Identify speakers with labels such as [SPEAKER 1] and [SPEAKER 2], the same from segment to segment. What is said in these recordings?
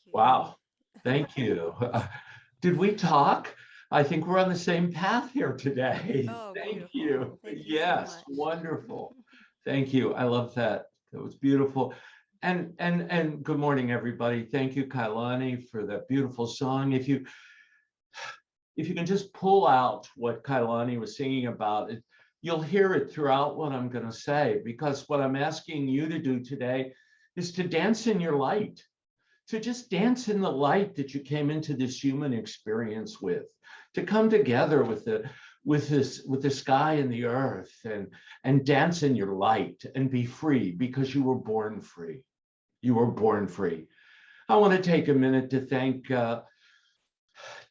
[SPEAKER 1] you.
[SPEAKER 2] Wow, thank you. Did we talk? I think we're on the same path here today.
[SPEAKER 1] Oh,
[SPEAKER 2] Thank
[SPEAKER 1] beautiful.
[SPEAKER 2] you.
[SPEAKER 1] Thank you so
[SPEAKER 2] Yes,
[SPEAKER 1] much.
[SPEAKER 2] wonderful. Thank you. I love that. That was beautiful. And good morning, everybody. Thank you, Kailani, for that beautiful song. If you can just pull out what Kailani was singing about, you'll hear it throughout what I'm going to say, because what I'm asking you to do today is to dance in your light, to just dance in the light that you came into this human experience with, to come together with the sky and the earth, and dance in your light and be free, because you were born free. You were born free. I want to take a minute to thank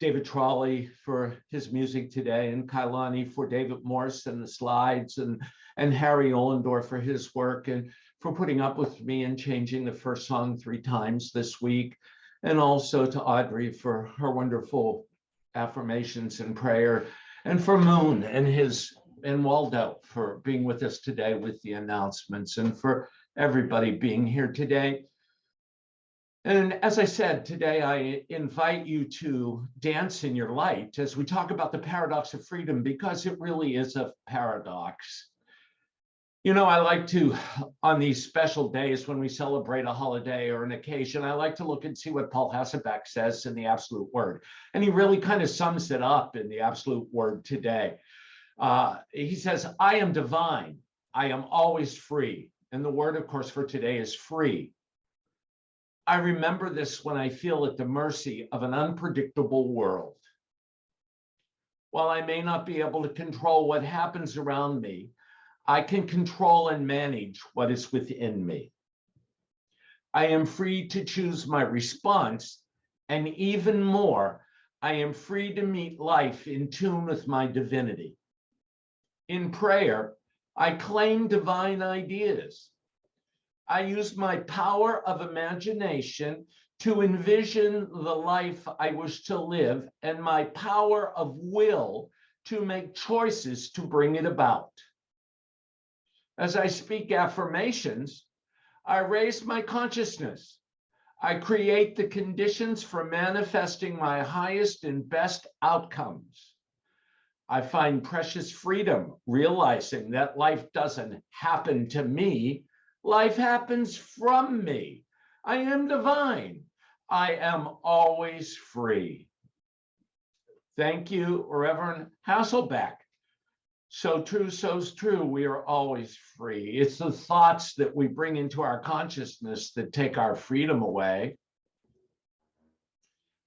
[SPEAKER 2] David Trolley for his music today, and Kailani for David Morse and the slides, and Harry Ollendorf for his work, and for putting up with me and changing the first song 3 times this week, and also to Audrey for her wonderful affirmations and prayer, and for Moon and Waldo for being with us today with the announcements, and for everybody being here today. And as I said, today I invite you to dance in your light as we talk about the paradox of freedom, because it really is a paradox. You know, I like to, on these special days when we celebrate a holiday or an occasion, I like to look and see what Paul Hasselbeck says in the Absolute Word. And he really kind of sums it up in the Absolute Word today. He says, I am divine. I am always free. And the word, of course, for today is free. I remember this when I feel at the mercy of an unpredictable world. While I may not be able to control what happens around me, I can control and manage what is within me. I am free to choose my response, and even more, I am free to meet life in tune with my divinity. In prayer, I claim divine ideas. I use my power of imagination to envision the life I wish to live, and my power of will to make choices to bring it about. As I speak affirmations, I raise my consciousness. I create the conditions for manifesting my highest and best outcomes. I find precious freedom, realizing that life doesn't happen to me. Life happens from me. I am divine. I am always free. Thank you, Reverend Hasselbeck. So true, so's true. We are always free. It's the thoughts that we bring into our consciousness that take our freedom away.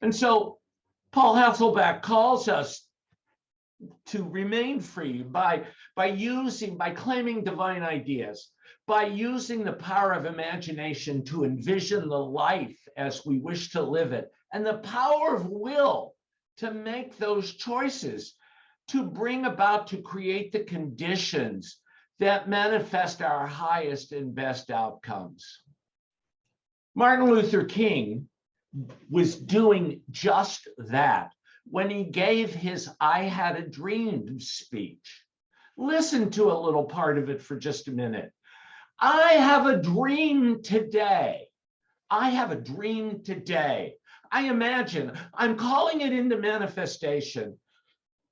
[SPEAKER 2] And so Paul Hasselbeck calls us to remain free by claiming divine ideas, by using the power of imagination to envision the life as we wish to live it, and the power of will to make those choices, to bring about, to create the conditions that manifest our highest and best outcomes. Martin Luther King was doing just that when he gave his I Had a Dream speech. Listen to a little part of it for just a minute. I have a dream today. I have a dream today. I imagine, I'm calling it into manifestation.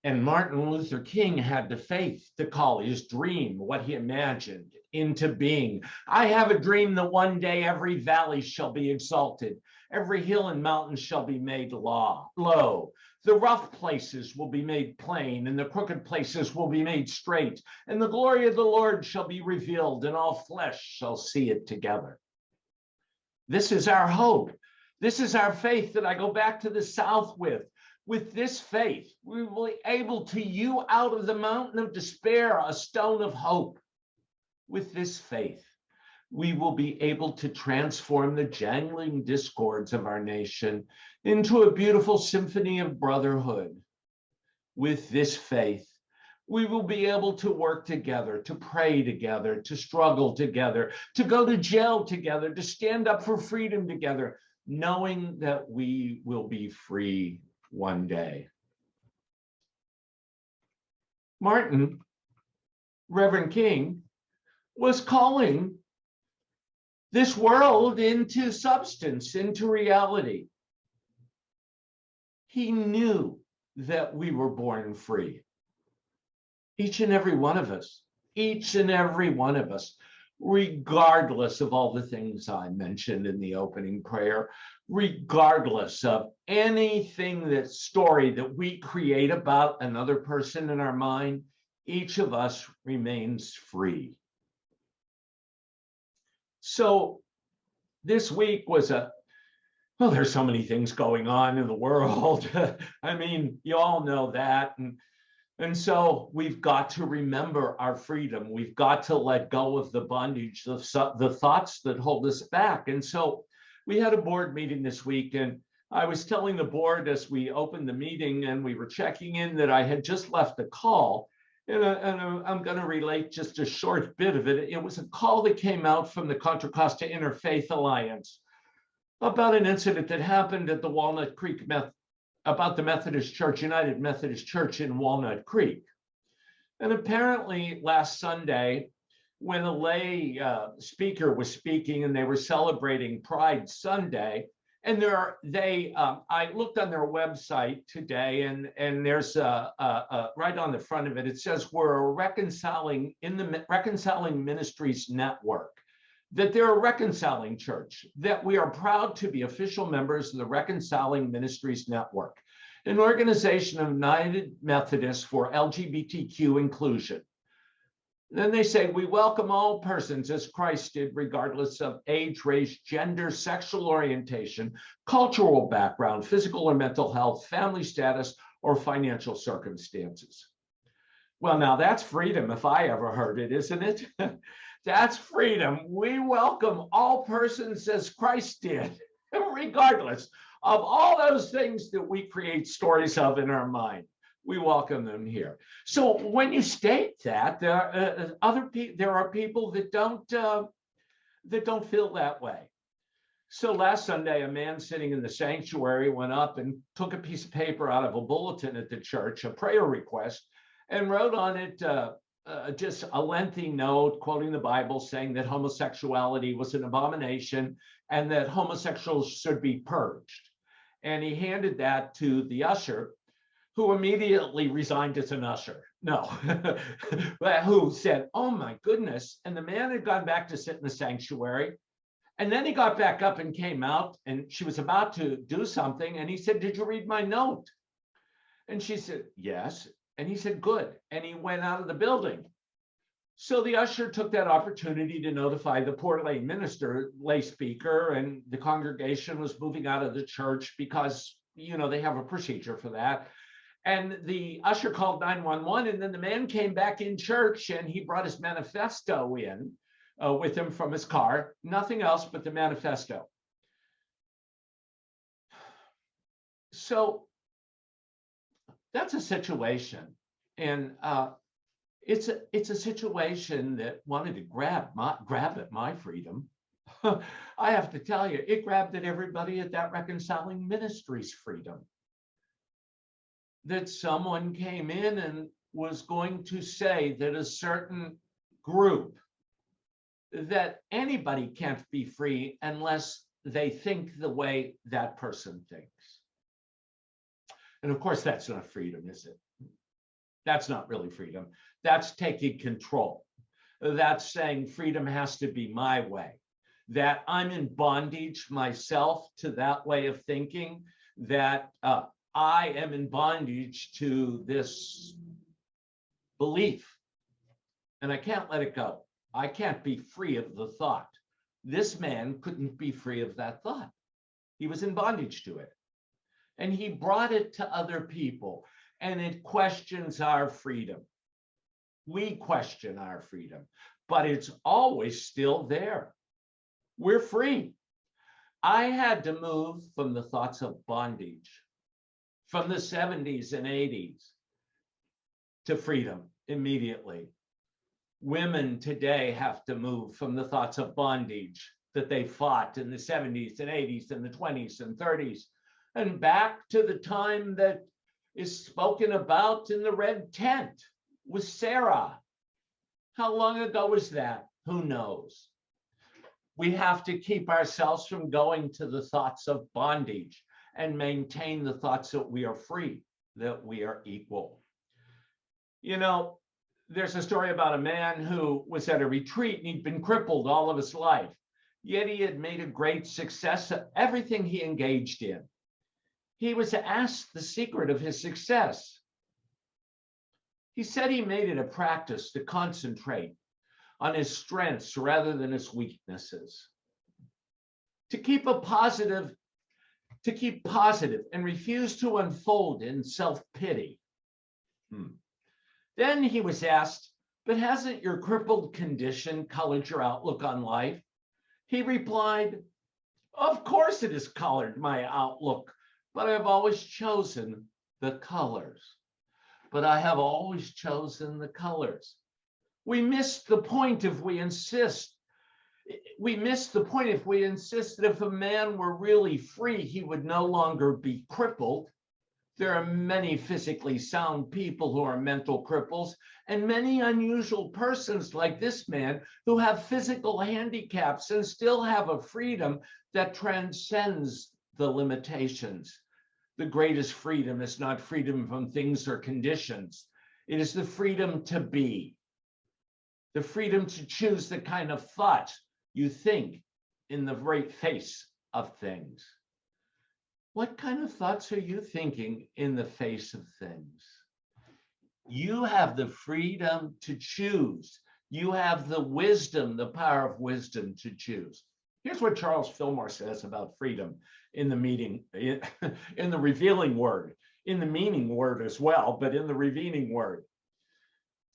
[SPEAKER 2] And Martin Luther King had the faith to call his dream, what he imagined, into being. I have a dream that one day every valley shall be exalted, every hill and mountain shall be made low. The rough places will be made plain, and the crooked places will be made straight, and the glory of the Lord shall be revealed, and all flesh shall see it together. This is our hope. This is our faith that I go back to the South with. With this faith, we will be able to hew out of the mountain of despair a stone of hope. With this faith, we will be able to transform the jangling discords of our nation into a beautiful symphony of brotherhood. With this faith, we will be able to work together, to pray together, to struggle together, to go to jail together, to stand up for freedom together, knowing that we will be free one day. Reverend King, was calling this world into substance, into reality. He knew that we were born free. Each and every one of us, each and every one of us, regardless of all the things I mentioned in the opening prayer, regardless of anything, that story that we create about another person in our mind, each of us remains free. So this week was well, there's so many things going on in the world. I mean, you all know that. And so we've got to remember our freedom. We've got to let go of the bondage, the thoughts that hold us back. And so we had a board meeting this week, and I was telling the board as we opened the meeting and we were checking in that I had just left a call. And I'm going to relate just a short bit of it. It was a call that came out from the Contra Costa Interfaith Alliance about an incident that happened at the Walnut Creek about the Methodist Church, United Methodist Church in Walnut Creek. And apparently last Sunday, when a lay speaker was speaking and they were celebrating Pride Sunday, and I looked on their website today, and there's right on the front of it, it says we're reconciling ministries network, that they're a reconciling church, that we are proud to be official members of the Reconciling Ministries Network, an organization of United Methodists for LGBTQ inclusion. Then they say, we welcome all persons as Christ did, regardless of age, race, gender, sexual orientation, cultural background, physical or mental health, family status, or financial circumstances. Well, now that's freedom if I ever heard it, isn't it? That's freedom. We welcome all persons as Christ did, regardless of all those things that we create stories of in our mind. We welcome them here. So when you state that, there are people that don't feel that way. So last Sunday, a man sitting in the sanctuary went up and took a piece of paper out of a bulletin at the church, a prayer request, and wrote on it just a lengthy note quoting the Bible, saying that homosexuality was an abomination and that homosexuals should be purged. And he handed that to the usher, who immediately resigned as an usher. No, but who said, oh my goodness. And the man had gone back to sit in the sanctuary. And then he got back up and came out, and she was about to do something. And he said, did you read my note? And she said, yes. And he said, good. And he went out of the building. So the usher took that opportunity to notify the poor lay minister, lay speaker, and the congregation was moving out of the church because, you know, they have a procedure for that. And the usher called 911, and then the man came back in church, and he brought his manifesto in with him from his car, nothing else but the manifesto. So that's a situation, and it's a situation that wanted to grab at my freedom. I have to tell you, it grabbed at everybody at that Reconciling Ministries freedom. That someone came in and was going to say that a certain group, that anybody can't be free unless they think the way that person thinks. And of course, that's not freedom, is it? That's not really freedom. That's taking control. That's saying freedom has to be my way, that I'm in bondage myself to that way of thinking, that I am in bondage to this belief, and I can't let it go. I can't be free of the thought. This man couldn't be free of that thought. He was in bondage to it. And he brought it to other people, and it questions our freedom. We question our freedom, but it's always still there. We're free. I had to move from the thoughts of bondage from the 70s and 80s to freedom immediately. Women today have to move from the thoughts of bondage that they fought in the 70s and 80s and the 20s and 30s, and back to the time that is spoken about in the red tent with Sarah. How long ago was that? Who knows? We have to keep ourselves from going to the thoughts of bondage and maintain the thoughts that we are free, that we are equal. You know, there's a story about a man who was at a retreat and he'd been crippled all of his life, yet he had made a great success of everything he engaged in. He was asked the secret of his success. He said he made it a practice to concentrate on his strengths rather than his weaknesses, to keep positive and refuse to unfold in self-pity. Then he was asked, but hasn't your crippled condition colored your outlook on life? He replied, of course it has colored my outlook, but I've always chosen the colors. But I have always chosen the colors. We miss the point if we insist. We miss the point if we insist that if a man were really free, he would no longer be crippled. There are many physically sound people who are mental cripples, and many unusual persons like this man who have physical handicaps and still have a freedom that transcends the limitations. The greatest freedom is not freedom from things or conditions. It is the freedom to be. The freedom to choose the kind of thought you think in the very face of things. What kind of thoughts are you thinking in the face of things? You have the freedom to choose. You have the wisdom, the power of wisdom to choose. Here's what Charles Fillmore says about freedom in the meaning, in the revealing word, in the meaning word as well, but in the revealing word.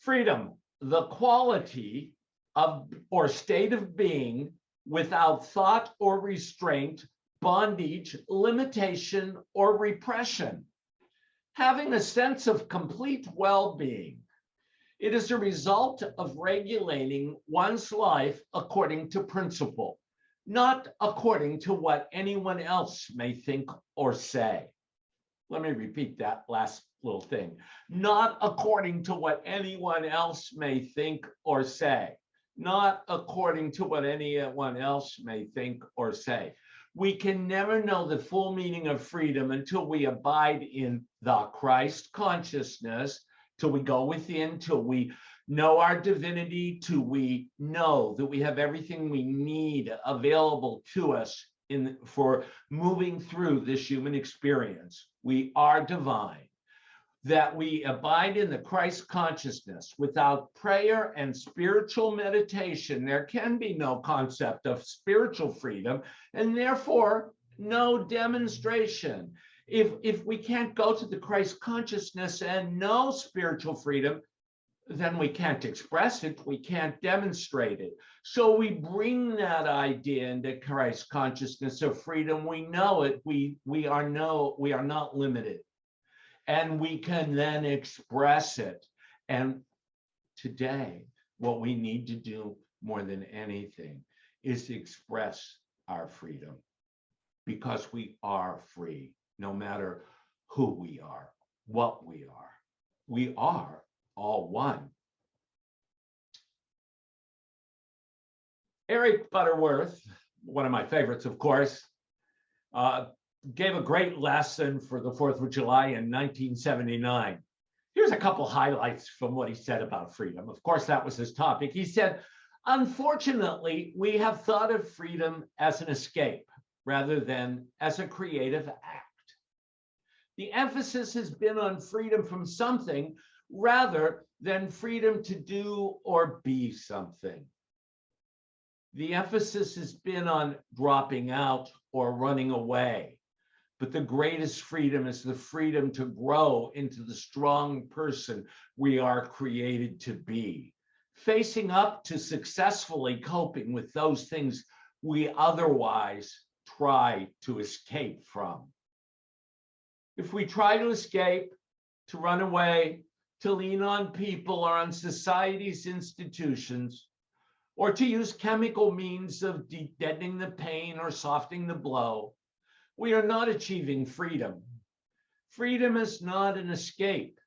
[SPEAKER 2] Freedom, the quality of or state of being without thought or restraint, bondage, limitation, or repression. Having a sense of complete well-being. It is a result of regulating one's life according to principle, not according to what anyone else may think or say. Let me repeat that last little thing. Not according to what anyone else may think or say. Not according to what anyone else may think or say. We can never know the full meaning of freedom until we abide in the Christ consciousness, till we go within, till we know our divinity, till we know that we have everything we need available to us for moving through this human experience. We are divine. That we abide in the Christ consciousness. Without prayer and spiritual meditation, there can be no concept of spiritual freedom, and therefore no demonstration. If we can't go to the Christ consciousness and know spiritual freedom, then we can't express it, we can't demonstrate it. So we bring that idea into Christ consciousness of freedom. We know it, we are not limited. And we can then express it. And today, what we need to do more than anything is express our freedom, because we are free, no matter who we are, what we are. We are all one. Eric Butterworth, one of my favorites, of course, gave a great lesson for the 4th of July in 1979. Here's a couple highlights from what he said about freedom. Of course, that was his topic. He said, unfortunately, we have thought of freedom as an escape rather than as a creative act. The emphasis has been on freedom from something rather than freedom to do or be something. The emphasis has been on dropping out or running away. But the greatest freedom is the freedom to grow into the strong person we are created to be, facing up to successfully coping with those things we otherwise try to escape from. If we try to escape, to run away, to lean on people or on society's institutions, or to use chemical means of deadening the pain or softening the blow, we are not achieving freedom. Freedom is not an escape.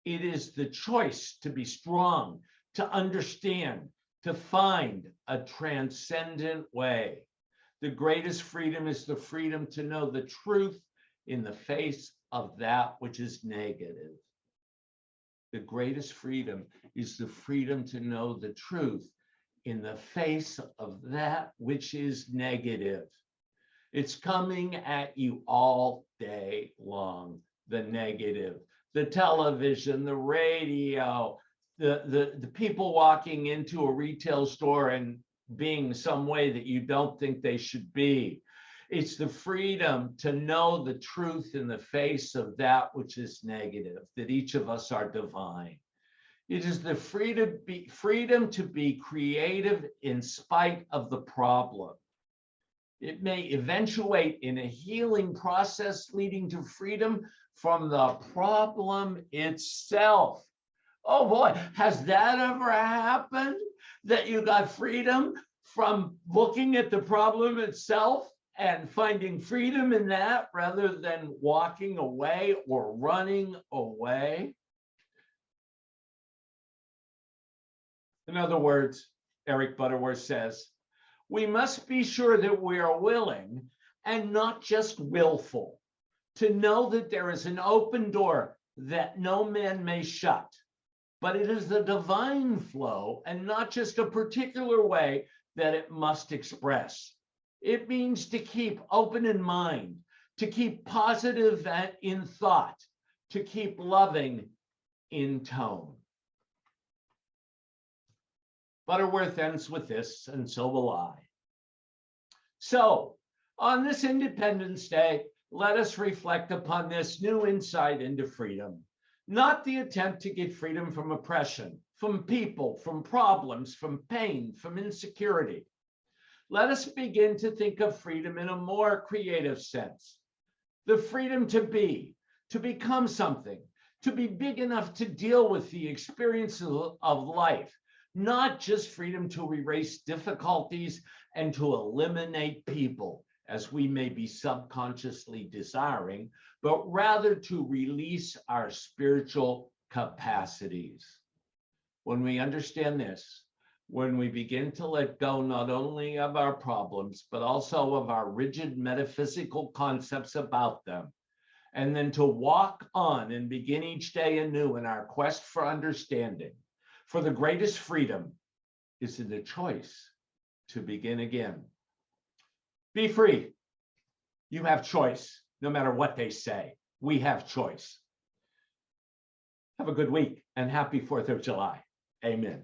[SPEAKER 2] It is the choice to be strong, to understand, to find a transcendent way. The greatest freedom is the freedom to know the truth in the face of that which is negative. The greatest freedom is the freedom to know the truth in the face of that which is negative. It's coming at you all day long, the negative, the television, the radio, the people walking into a retail store and being some way that you don't think they should be. It's the freedom to know the truth in the face of that which is negative, that each of us are divine. It is the freedom to be creative in spite of the problem. It may eventuate in a healing process leading to freedom from the problem itself. Oh boy, has that ever happened? That you got freedom from looking at the problem itself and finding freedom in that rather than walking away or running away? In other words, Eric Butterworth says, we must be sure that we are willing and not just willful, to know that there is an open door that no man may shut, but it is the divine flow and not just a particular way that it must express. It means to keep open in mind, to keep positive in thought, to keep loving in tone. Butterworth ends with this, and so will I. So, on this Independence Day, let us reflect upon this new insight into freedom. Not the attempt to get freedom from oppression, from people, from problems, from pain, from insecurity. Let us begin to think of freedom in a more creative sense. The freedom to be, to become something, to be big enough to deal with the experiences of life, not just freedom to erase difficulties and to eliminate people, as we may be subconsciously desiring, but rather to release our spiritual capacities. When we understand this, when we begin to let go not only of our problems, but also of our rigid metaphysical concepts about them, and then to walk on and begin each day anew in our quest for understanding, for the greatest freedom is in the choice to begin again. Be free. You have choice, no matter what they say. We have choice. Have a good week and happy 4th of July. Amen.